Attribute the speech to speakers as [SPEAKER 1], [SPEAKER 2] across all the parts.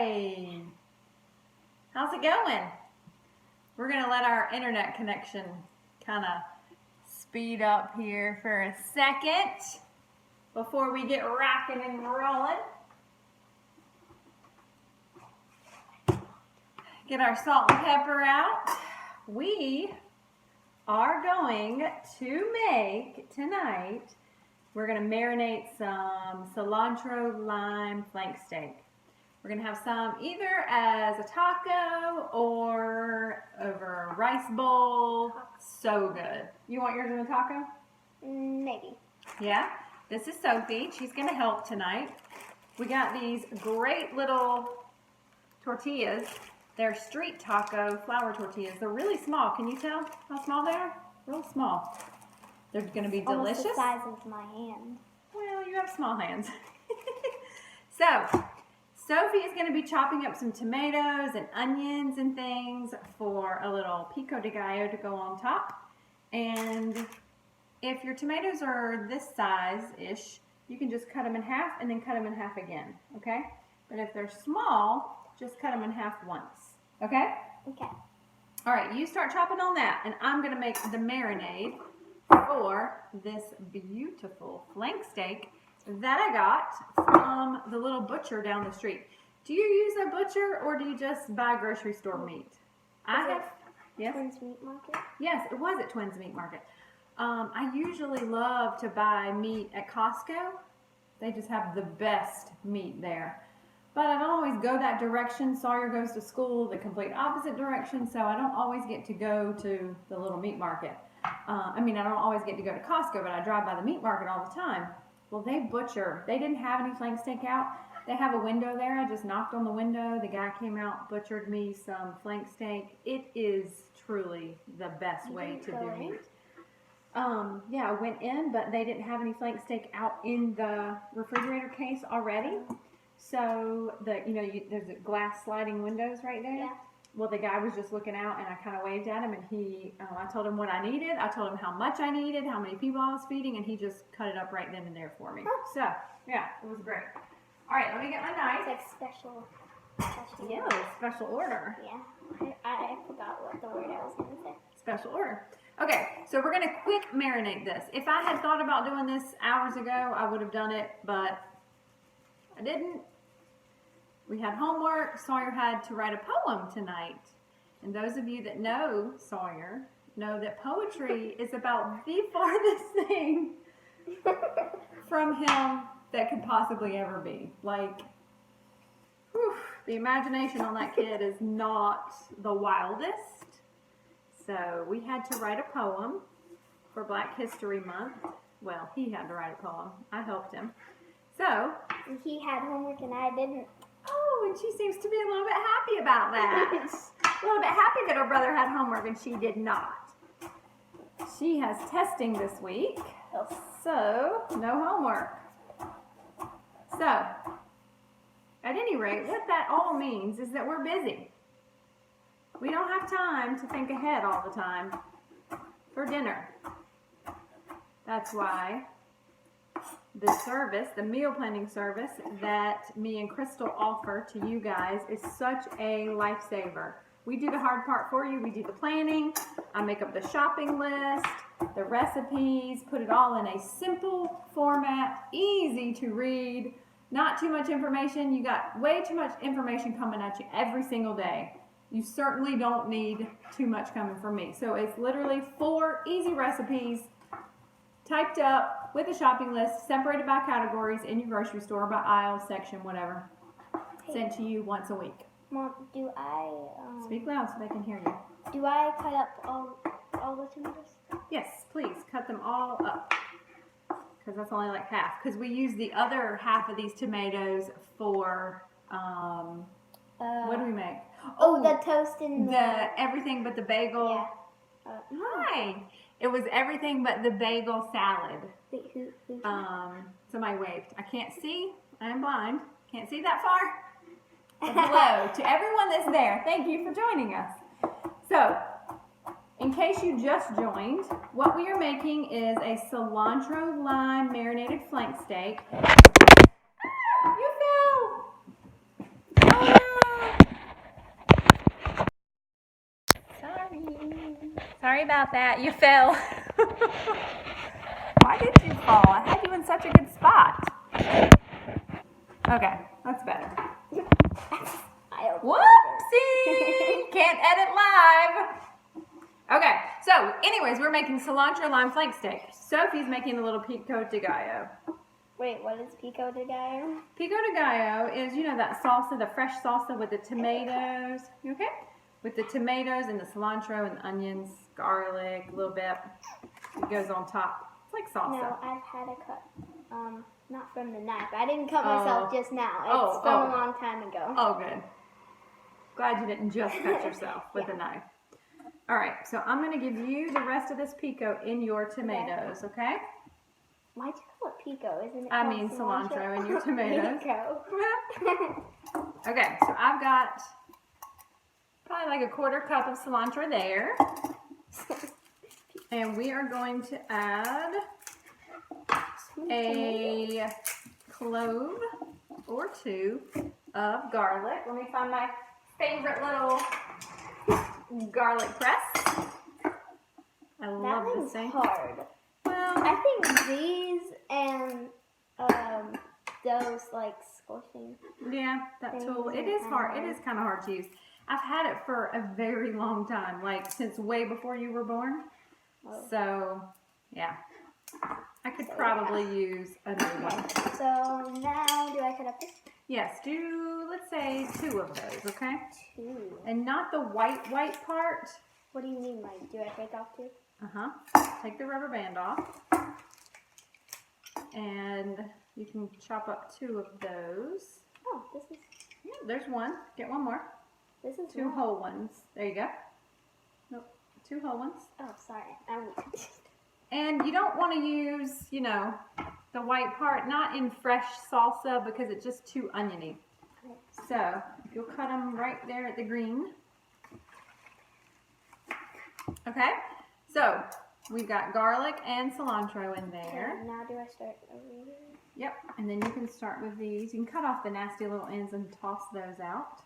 [SPEAKER 1] Hi. How's it going? We're going to let our internet connection kind of speed up here for a second before we get rocking and rolling. Get our salt and pepper out. We are going to make tonight, we're going to marinate some cilantro lime flank steak. We're going to have some either as a taco or over a rice bowl. So good. You want yours in a taco?
[SPEAKER 2] Maybe.
[SPEAKER 1] Yeah? This is Sophie. She's going to help tonight. We got these great little tortillas. They're street taco flour tortillas. They're really small. Can you tell how small they are? Real small. They're going to be delicious.
[SPEAKER 2] Almost the size of my hand.
[SPEAKER 1] Well, you have small hands. So, Sophie is going to be chopping up some tomatoes and onions and things for a little pico de gallo to go on top. And if your tomatoes are this size-ish, you can just cut them in half and then cut them in half again, okay? But if they're small, just cut them in half once, okay?
[SPEAKER 2] Okay.
[SPEAKER 1] All right, you start chopping on that, and I'm going to make the marinade for this beautiful flank steak that I got from the little butcher down the street. Do you use a butcher or do you just buy grocery store meat? Yes?
[SPEAKER 2] Twins Meat Market?
[SPEAKER 1] Yes, it was at Twins Meat Market. I usually love to buy meat at Costco. They just have the best meat there. But I don't always go that direction. Sawyer goes to school the complete opposite direction, so I don't always get to go to the little meat market. I don't always get to go to Costco, but I drive by the meat market all the time. Well, they butcher. They didn't have any flank steak out. They have a window there. I just knocked on the window. The guy came out, butchered me some flank steak. It is truly the best way to do meat. Yeah, I went in, but they didn't have any flank steak out in the refrigerator case already. So there's glass sliding windows right there.
[SPEAKER 2] Yeah.
[SPEAKER 1] Well, the guy was just looking out, and I kind of waved at him, and I told him what I needed. I told him how much I needed, how many people I was feeding, and he just cut it up right then and there for me. So, yeah, it was great. All right, let me get my knife.
[SPEAKER 2] It's like special.
[SPEAKER 1] Yeah, special order.
[SPEAKER 2] Yeah. I forgot what the word I was going to say.
[SPEAKER 1] Special order. Okay, so we're going to quick marinate this. If I had thought about doing this hours ago, I would have done it, but I didn't. We had homework. Sawyer had to write a poem tonight. And those of you that know Sawyer know that poetry is about the farthest thing from him that could possibly ever be. Like, whew, the imagination on that kid is not the wildest. So we had to write a poem for Black History Month. Well, he had to write a poem. I helped him. So,
[SPEAKER 2] And he had homework and I didn't.
[SPEAKER 1] oh, and she seems to be a little bit happy about that. A little bit happy that her brother had homework and she did not. She has testing this week, so no homework. So, at any rate, what that all means is that we're busy. We don't have time to think ahead all the time for dinner. That's why the service, the meal planning service that me and Crystal offer to you guys is such a lifesaver. We do the hard part for you. We do the planning. I make up the shopping list, the recipes, put it all in a simple format, easy to read, not too much information. You got way too much information coming at you every single day. You certainly don't need too much coming from me. So it's literally 4 easy recipes typed up with a shopping list, separated by categories in your grocery store, by aisle, section, whatever. Sent to you once a week.
[SPEAKER 2] Mom, do I
[SPEAKER 1] Speak loud so they can hear you.
[SPEAKER 2] do I cut up all the tomatoes?
[SPEAKER 1] Yes, please cut them all up, because that's only like half. Because we use the other half of these tomatoes for what do we make?
[SPEAKER 2] Oh, the toast and
[SPEAKER 1] the everything but the bagel.
[SPEAKER 2] Yeah.
[SPEAKER 1] Hi. It was everything but the bagel salad.
[SPEAKER 2] Wait, who?
[SPEAKER 1] Somebody waved. I can't see. I am blind. Can't see that far. But hello to everyone that's there. Thank you for joining us. So, in case you just joined, what we are making is a cilantro lime marinated flank steak. Ah, you fell! Oh sorry about that. You fell. Why did you fall? I had you in such a good spot. Okay, that's better. Whoopsie! Can't edit live. Okay, so anyways, we're making cilantro lime flank steak. Sophie's making a little pico de gallo.
[SPEAKER 2] Wait, what is pico de gallo?
[SPEAKER 1] Pico de gallo is, you know, that salsa, the fresh salsa with the tomatoes. You okay? With the tomatoes and the cilantro and the onions, garlic, a little bit. It goes on top. It's like salsa.
[SPEAKER 2] No, I've had a cut. Not from the knife. I didn't cut myself just now. It's from
[SPEAKER 1] oh.
[SPEAKER 2] a long time ago.
[SPEAKER 1] Oh, good. Glad you didn't just cut yourself with a knife. All right, so I'm going to give you the rest of this pico in your tomatoes, okay?
[SPEAKER 2] Why'd you call it pico? Isn't it
[SPEAKER 1] I
[SPEAKER 2] called
[SPEAKER 1] mean cilantro in your tomatoes.
[SPEAKER 2] Pico.
[SPEAKER 1] Okay, so I've got probably like a 1/4 cup of cilantro there. And we are going to add a clove or 2 of garlic. Let me find my favorite little garlic press. I love this thing.
[SPEAKER 2] Hard.
[SPEAKER 1] Well,
[SPEAKER 2] I think these and those like squishing.
[SPEAKER 1] yeah, that tool. It is hard. It is kind of hard to use. I've had it for a very long time, like since way before you were born.
[SPEAKER 2] Oh.
[SPEAKER 1] So, yeah. I could probably use a new one.
[SPEAKER 2] So now, do I cut up this?
[SPEAKER 1] Yes, do, let's say 2 of those, okay?
[SPEAKER 2] 2.
[SPEAKER 1] And not the white part.
[SPEAKER 2] What do you mean, like, do I take off 2?
[SPEAKER 1] Uh-huh. Take the rubber band off. And you can chop up 2 of those.
[SPEAKER 2] Oh, this is...
[SPEAKER 1] Yeah, there's 1. Get 1 more.
[SPEAKER 2] This is
[SPEAKER 1] 2 whole ones. There you go. Nope. 2 whole ones.
[SPEAKER 2] Oh, sorry.
[SPEAKER 1] And you don't want to use, you know, the white part, not in fresh salsa because it's just too oniony. So you'll cut them right there at the green. Okay, so we've got garlic and cilantro in there.
[SPEAKER 2] Okay, now do I start over here?
[SPEAKER 1] Yep, and then you can start with these. You can cut off the nasty little ends and toss those out.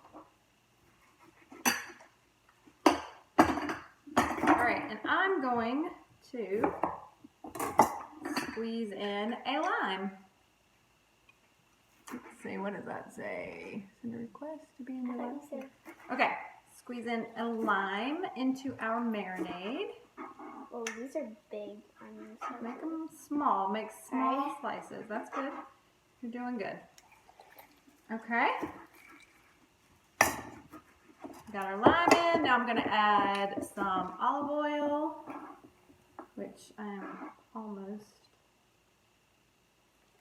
[SPEAKER 1] All right, and I'm going to squeeze in a lime. Let's see, what does that say? Send a request to be in the lime. Okay, squeeze in a lime into our marinade.
[SPEAKER 2] Oh, these are big onions.
[SPEAKER 1] Make them small. Make small slices. That's good. You're doing good. Okay. Got our lime in. Now I'm going to add some olive oil, which I am almost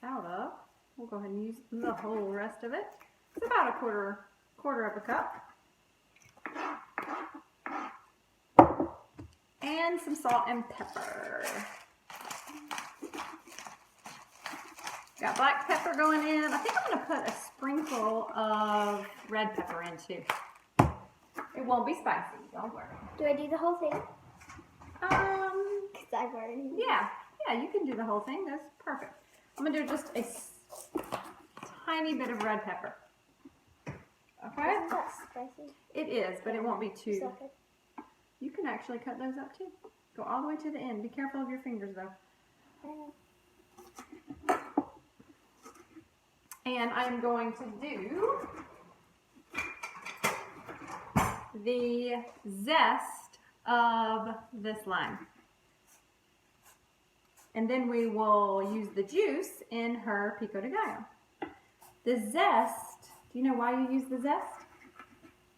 [SPEAKER 1] out of. We'll go ahead and use the whole rest of it. It's about a quarter of a cup. And some salt and pepper. Got black pepper going in. I think I'm going to put a sprinkle of red pepper in too. It won't be spicy, don't worry.
[SPEAKER 2] Do I do the whole thing? Because I've already...
[SPEAKER 1] Yeah, you can do the whole thing. That's perfect. I'm going to do just a tiny bit of red pepper. Okay?
[SPEAKER 2] Isn't that spicy?
[SPEAKER 1] It is, but it won't be too...
[SPEAKER 2] Okay.
[SPEAKER 1] You can actually cut those up too. Go all the way to the end. Be careful of your fingers though. And I'm going to do the zest of this lime. And then we will use the juice in her pico de gallo. The zest, do you know why you use the zest?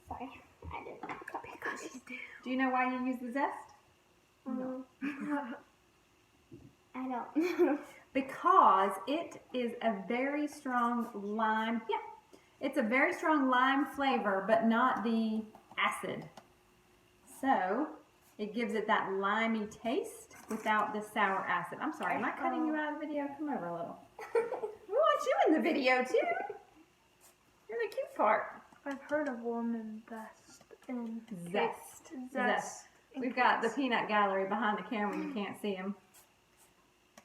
[SPEAKER 2] Sorry, I didn't know.
[SPEAKER 1] Do you know why you use the zest?
[SPEAKER 2] No. I don't.
[SPEAKER 1] Because it is a very strong lime. Yeah, it's a very strong lime flavor, but not the acid. So it gives it that limey taste without the sour acid. I'm sorry, am I cutting you out of the video? Come over a little. We want you in the video too. You're the cute part.
[SPEAKER 3] I've heard of warm zest and
[SPEAKER 1] Zest.
[SPEAKER 3] zest.
[SPEAKER 1] We've got the peanut gallery behind the camera. You can't see them.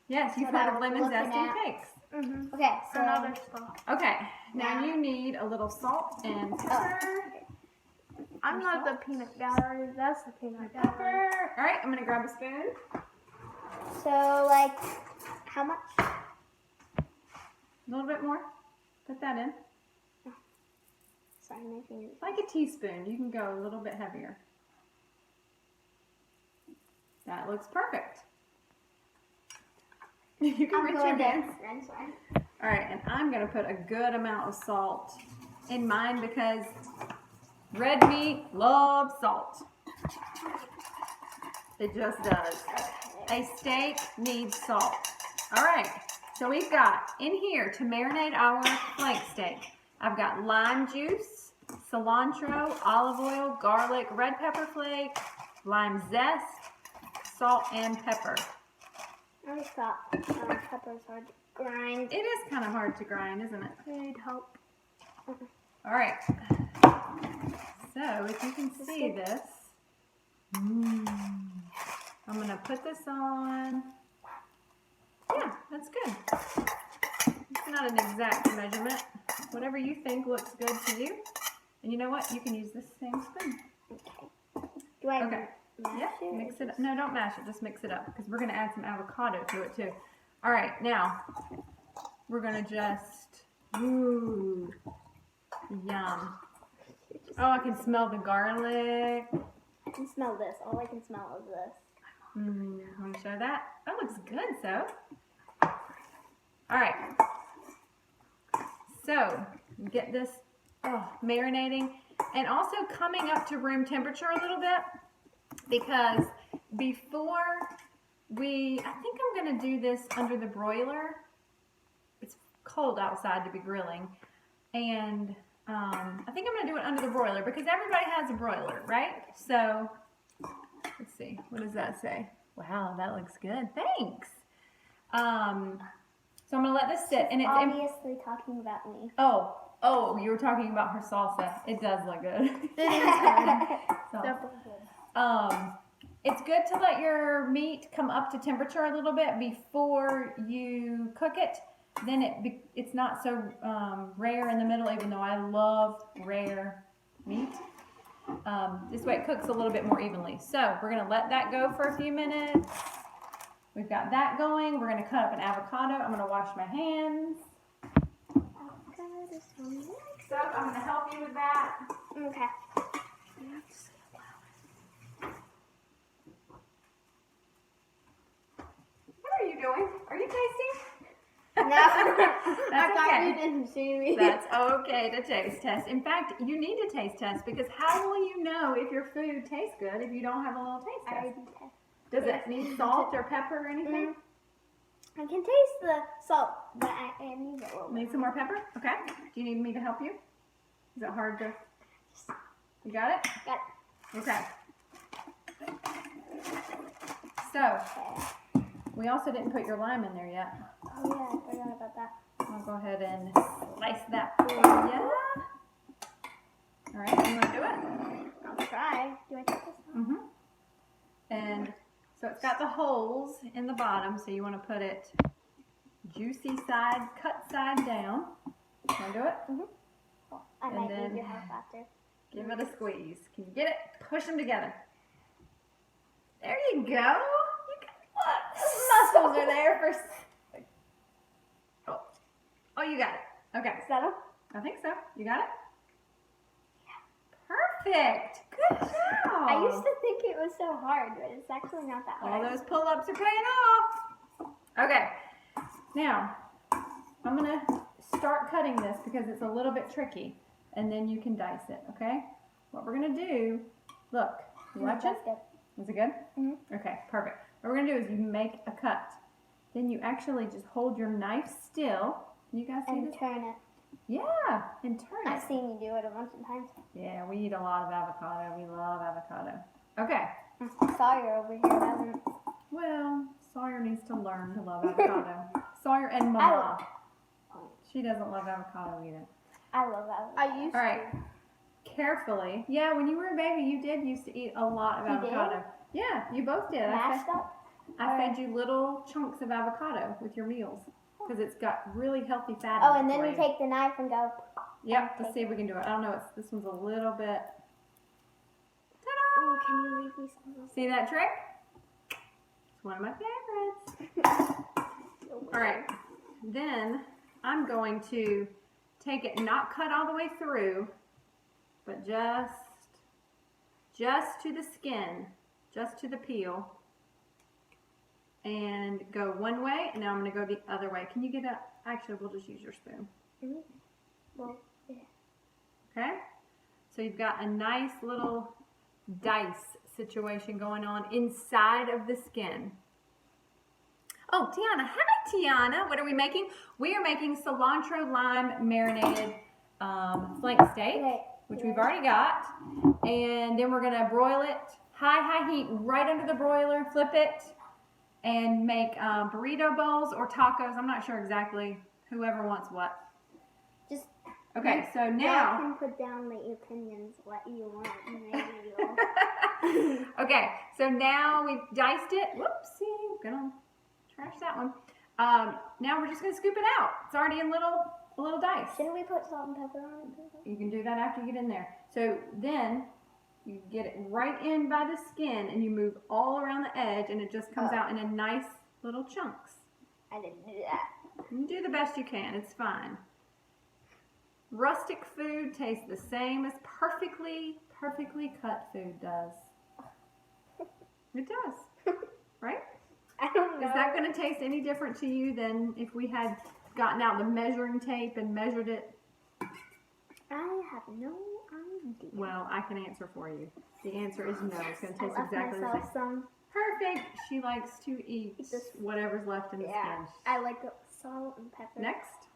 [SPEAKER 1] Yes, you've
[SPEAKER 2] what I
[SPEAKER 1] heard of
[SPEAKER 2] was
[SPEAKER 1] lemon
[SPEAKER 2] looking
[SPEAKER 1] zest in
[SPEAKER 2] at.
[SPEAKER 1] cakes.
[SPEAKER 3] Mm-hmm.
[SPEAKER 2] Okay, so...
[SPEAKER 3] And other stuff.
[SPEAKER 1] Okay, now you need a little salt and pepper.
[SPEAKER 3] I'm
[SPEAKER 1] More
[SPEAKER 3] not the
[SPEAKER 1] salt.
[SPEAKER 3] peanut gallery. That's the peanut gallery.
[SPEAKER 1] Pepper. All right, I'm gonna grab a spoon.
[SPEAKER 2] So, like, how much?
[SPEAKER 1] A little bit more. Put that in.
[SPEAKER 2] Sorry, my fingers.
[SPEAKER 1] Like a teaspoon. You can go a little bit heavier. That looks perfect. You can rinse your hands.
[SPEAKER 2] rinse mine.
[SPEAKER 1] All right, and I'm gonna put a good amount of salt in mine because red meat loves salt. It just does. A steak needs salt. All right, so we've got in here to marinate our flank steak. I've got lime juice, cilantro, olive oil, garlic, red pepper flake, lime zest, salt, and pepper.
[SPEAKER 2] I always thought pepper's hard to grind.
[SPEAKER 1] It is kind of hard to grind, isn't it?
[SPEAKER 3] I need help.
[SPEAKER 1] All right. So if you can see this, I'm gonna put this on. Yeah, that's good. It's not an exact measurement. Whatever you think looks good to you. And you know what? You can use this same spoon.
[SPEAKER 2] Okay. Do I
[SPEAKER 1] Okay.
[SPEAKER 2] mash
[SPEAKER 1] Yeah,
[SPEAKER 2] it?
[SPEAKER 1] mix it up. No, don't mash it. Just mix it up because we're gonna add some avocado to it too. All right, now we're gonna just, ooh, yum. Oh, I can smell the garlic.
[SPEAKER 2] I can smell this. All I can smell is this.
[SPEAKER 1] Want to show that? That looks good, so. All right. So, get this marinating and also coming up to room temperature a little bit because before I think I'm going to do this under the broiler. It's cold outside to be grilling. And I think I'm going to do it under the broiler because everybody has a broiler, right? So, let's see. What does that say? Wow, that looks good. Thanks. So I'm going to let this sit. And it's
[SPEAKER 2] Obviously talking about me.
[SPEAKER 1] Oh, you were talking about her salsa. It does look good.
[SPEAKER 3] It is good.
[SPEAKER 1] So,
[SPEAKER 3] Definitely.
[SPEAKER 1] it's good to let your meat come up to temperature a little bit before you cook it. Then it's not so rare in the middle, even though I love rare meat. This way it cooks a little bit more evenly. So we're going to let that go for a few minutes. We've got that going. We're going to cut up an avocado. I'm going to wash my hands. So I'm going to help you with that.
[SPEAKER 2] Okay.
[SPEAKER 1] What are you doing? Are you tasting?
[SPEAKER 2] No.
[SPEAKER 1] That's
[SPEAKER 2] I thought
[SPEAKER 1] okay.
[SPEAKER 2] you didn't see me.
[SPEAKER 1] That's okay to taste test. In fact, you need to taste test because how will you know if your food tastes good if you don't have a little taste
[SPEAKER 2] I
[SPEAKER 1] test?
[SPEAKER 2] already tasted.
[SPEAKER 1] Does it need salt or pepper or anything?
[SPEAKER 2] I can taste the salt, but I need a little
[SPEAKER 1] Need
[SPEAKER 2] bit.
[SPEAKER 1] some more pepper? Okay. Do you need me to help you? Is it hard to? You got it?
[SPEAKER 2] Got
[SPEAKER 1] Okay. So,
[SPEAKER 2] Okay.
[SPEAKER 1] we also didn't put your lime in there yet.
[SPEAKER 2] Oh yeah, I forgot about that.
[SPEAKER 1] I'll go ahead and slice that for you. All right, you want to do it?
[SPEAKER 2] I'll try. Do I take this one?
[SPEAKER 1] Mm-hmm. And so it's got the holes in the bottom, so you want to put it juicy side, cut side down. Want to do it?
[SPEAKER 2] Oh, I
[SPEAKER 1] And
[SPEAKER 2] might
[SPEAKER 1] then-
[SPEAKER 2] need your help after.
[SPEAKER 1] Give it a squeeze. Can you get it? Push them together. There you go. You got, look, those muscles are there for. Oh, you got it. Okay.
[SPEAKER 2] Is that all?
[SPEAKER 1] I think so. You got it? Perfect. Good job.
[SPEAKER 2] I used to think it was so hard, but it's actually not that
[SPEAKER 1] All
[SPEAKER 2] hard.
[SPEAKER 1] those pull-ups are paying off. Okay. Now, I'm going to start cutting this because it's a little bit tricky. And then you can dice it, okay? What we're going to do, look, you watch it?
[SPEAKER 2] That's good.
[SPEAKER 1] Was it good?
[SPEAKER 2] Mhm.
[SPEAKER 1] Okay, perfect. What we're going to do is you make a cut. Then you actually just hold your knife still. You guys see
[SPEAKER 2] And
[SPEAKER 1] this?
[SPEAKER 2] turn it.
[SPEAKER 1] Yeah, and turn
[SPEAKER 2] I've
[SPEAKER 1] it.
[SPEAKER 2] seen you do it a bunch of times.
[SPEAKER 1] Yeah, we eat a lot of avocado. We love avocado. Okay.
[SPEAKER 2] Sawyer over here doesn't.
[SPEAKER 1] Well, Sawyer needs to learn to love avocado. Sawyer and Mama. She doesn't love avocado either.
[SPEAKER 2] I love avocado.
[SPEAKER 3] I used
[SPEAKER 1] All right. Carefully. Yeah, when you were a baby, you did used to eat a lot of
[SPEAKER 2] You did?
[SPEAKER 1] avocado. Yeah, you both did.
[SPEAKER 2] Mashed up?
[SPEAKER 1] I fed you little chunks of avocado with your meals because it's got really healthy fat.
[SPEAKER 2] Oh,
[SPEAKER 1] in it
[SPEAKER 2] and then
[SPEAKER 1] for
[SPEAKER 2] you take the knife and go.
[SPEAKER 1] Yep. Let's see if we can do it. I don't know. This one's a little bit.
[SPEAKER 2] Ooh, can you leave me some of
[SPEAKER 1] See that trick? It's one of my favorites. All right, then I'm going to take it, not cut all the way through, but just to the skin, just to the peel, and go one way, and now I'm going to go the other way. Can you get up? Actually, we'll just use your spoon.
[SPEAKER 2] Well, yeah.
[SPEAKER 1] Okay? So you've got a nice little dice situation going on inside of the skin. Oh, Tiana. Hi, Tiana. What are we making? We are making cilantro lime marinated flank steak, which we've already got. And then we're going to broil it high heat right under the broiler, flip it, and make burrito bowls or tacos. I'm not sure exactly, whoever wants what.
[SPEAKER 2] Just
[SPEAKER 1] Okay, so
[SPEAKER 2] I
[SPEAKER 1] now.
[SPEAKER 2] can put down the opinions what you want, and maybe you'll.
[SPEAKER 1] Okay, so now we've diced it. Whoopsie, gonna trash that one. Now we're just gonna scoop it out. It's already in a little dice.
[SPEAKER 2] Shouldn't we put salt and pepper on it?
[SPEAKER 1] You can do that after you get in there. So then you get it right in by the skin and you move all around the edge and it just comes out in a nice little chunks.
[SPEAKER 2] I didn't do that.
[SPEAKER 1] You do the best you can, it's fine. Rustic food tastes the same as perfectly cut food does. It does, right?
[SPEAKER 2] I don't know.
[SPEAKER 1] Is that going to taste any different to you than if we had gotten out the measuring tape and measured it?
[SPEAKER 2] I have no idea.
[SPEAKER 1] Well, I can answer for you. The answer is no. It's going to taste
[SPEAKER 2] I left
[SPEAKER 1] exactly the
[SPEAKER 2] myself
[SPEAKER 1] same.
[SPEAKER 2] some.
[SPEAKER 1] Perfect. She likes to eat
[SPEAKER 2] This-
[SPEAKER 1] whatever's left in the
[SPEAKER 2] Yeah,
[SPEAKER 1] skin.
[SPEAKER 2] I like the salt and pepper.
[SPEAKER 1] Next.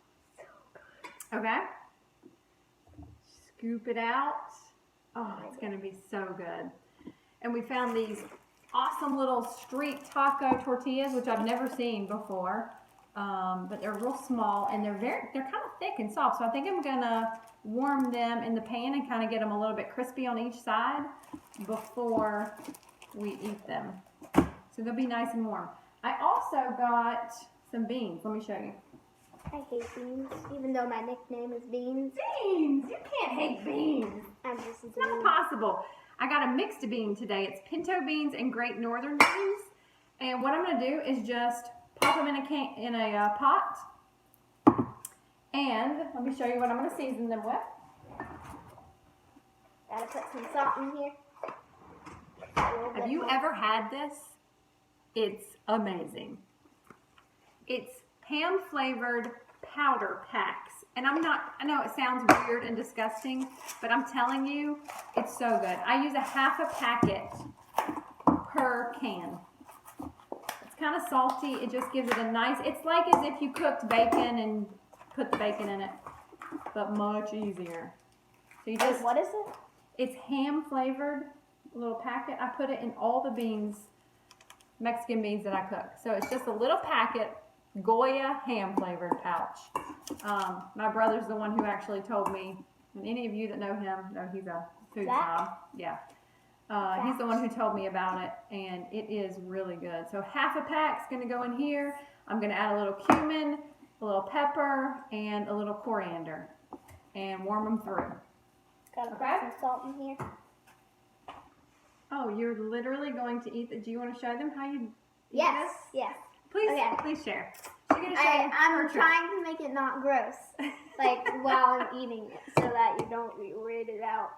[SPEAKER 1] Okay. Scoop it out. Oh, it's going to be so good. And we found these awesome little street taco tortillas, which I've never seen before. But they're real small and they're kind of thick and soft. So I think I'm gonna warm them in the pan and kind of get them a little bit crispy on each side before we eat them. So they'll be nice and warm. I also got some beans. Let me show you.
[SPEAKER 2] I hate beans, even though my nickname is Beans.
[SPEAKER 1] Beans! You can't hate beans.
[SPEAKER 2] I'm just
[SPEAKER 1] It's not possible. I got a mixed bean today. It's pinto beans and Great Northern beans. And what I'm going to do is just pop them in a pot. And let me show you what I'm going to season them with.
[SPEAKER 2] Gotta put some salt in here.
[SPEAKER 1] Have you ever had this? It's amazing. It's ham flavored powder packs. And I know it sounds weird and disgusting, but I'm telling you, it's so good. I use a half a packet per can. It's kind of salty. It just gives it a nice, it's like as if you cooked bacon and put the bacon in it, but much easier. So you just,
[SPEAKER 2] What is it?
[SPEAKER 1] it's ham flavored, little packet. I put it in all the beans, Mexican beans that I cook. So it's just a little packet, Goya ham flavored pouch. My brother's the one who actually told me, and any of you that know him know he's a food snob. Yeah. He's the one who told me about it, and it is really good. So half a pack's going to go in here. I'm going to add a little cumin, a little pepper, and a little coriander, and warm them through.
[SPEAKER 2] Gotta
[SPEAKER 1] Okay.
[SPEAKER 2] put some salt in here.
[SPEAKER 1] Oh, you're literally going to eat the, do you want to show them how you eat
[SPEAKER 2] Yes,
[SPEAKER 1] this?
[SPEAKER 2] yes.
[SPEAKER 1] Please,
[SPEAKER 2] Okay.
[SPEAKER 1] Please share. She's going to show you
[SPEAKER 2] I'm
[SPEAKER 1] her trick.
[SPEAKER 2] trying to make it not gross, like while I'm eating it, so that you don't be weirded out.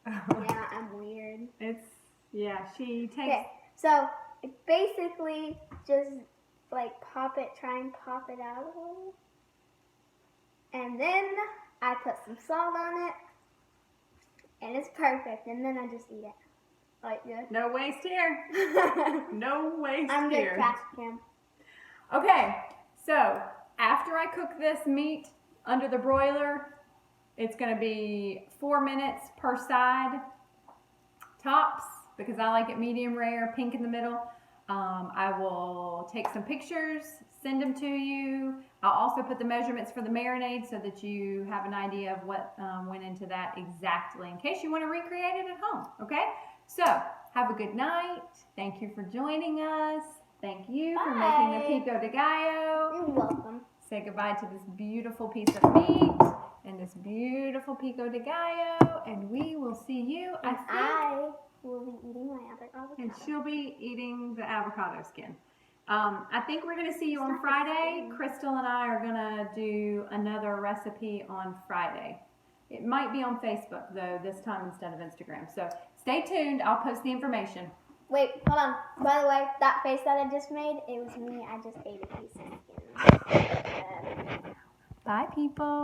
[SPEAKER 2] Yeah, I'm weird.
[SPEAKER 1] She takes,
[SPEAKER 2] Okay, so basically just like try and pop it out a little. And then I put some salt on it. And it's perfect. And then I just eat it. Like this.
[SPEAKER 1] no waste here. No waste
[SPEAKER 2] I'm good
[SPEAKER 1] here.
[SPEAKER 2] crash cam.
[SPEAKER 1] Okay, so after I cook this meat under the broiler, it's going to be 4 minutes per side, tops, because I like it medium rare, pink in the middle. I will take some pictures, send them to you. I'll also put the measurements for the marinade so that you have an idea of what went into that exactly in case you want to recreate it at home, okay? So, have a good night. Thank you for joining us. Thank you for making the pico de gallo.
[SPEAKER 2] You're welcome.
[SPEAKER 1] Say goodbye to this beautiful piece of meat and this beautiful pico de gallo, and we will see you, I think,
[SPEAKER 2] will be eating my avocado.
[SPEAKER 1] And she'll be eating the avocado skin. I think we're going to see you on Friday. Crystal and I are going to do another recipe on Friday. It might be on Facebook, though, this time instead of Instagram. So stay tuned. I'll post the information.
[SPEAKER 2] Wait, hold on. By the way, that face that I just made, it was me. I just ate a piece of skin.
[SPEAKER 1] Bye, people.